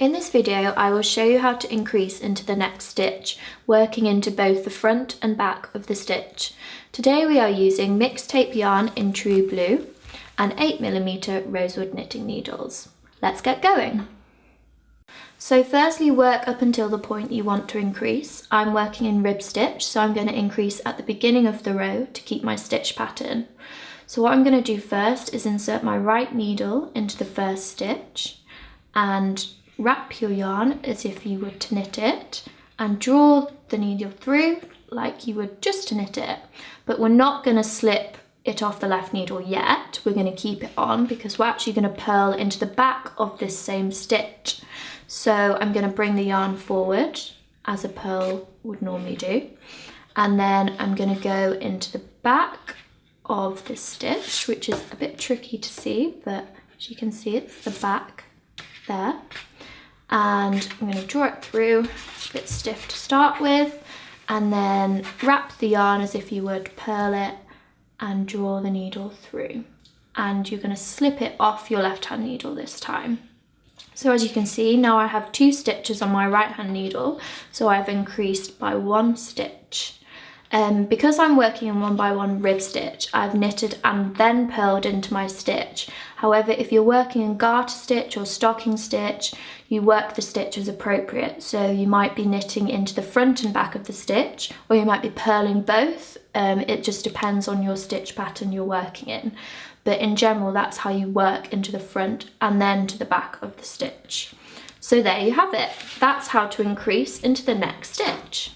In this video, I will show you how to increase into the next stitch, working into both the front and back of the stitch. Today we are using mixed tape yarn in True Blue and 8mm rosewood knitting needles. Let's get going. So firstly, work up until the point you want to increase. I'm working in rib stitch, so I'm going to increase at the beginning of the row to keep my stitch pattern. So what I'm going to do first is insert my right needle into the first stitch and wrap your yarn as if you were to knit it and draw the needle through like you would just to knit it. But we're not going to slip it off the left needle yet. We're going to keep it on because we're actually going to purl into the back of this same stitch. So I'm going to bring the yarn forward as a purl would normally do, and then I'm going to go into the back of this stitch, which is a bit tricky to see, but as you can see it's the back there, and I'm going to draw it through. It's a bit stiff to start with, and then wrap the yarn as if you would purl it and draw the needle through, and you're going to slip it off your left hand needle this time. So as you can see, now I have 2 stitches on my right hand needle, so I've increased by 1 stitch. Because I'm working in 1x1 rib stitch, I've knitted and then purled into my stitch. However, if you're working in garter stitch or stocking stitch, you work the stitch as appropriate. So you might be knitting into the front and back of the stitch, or you might be purling both. It just depends on your stitch pattern you're working in. But in general, that's how you work into the front and then to the back of the stitch. So there you have it. That's how to increase into the next stitch.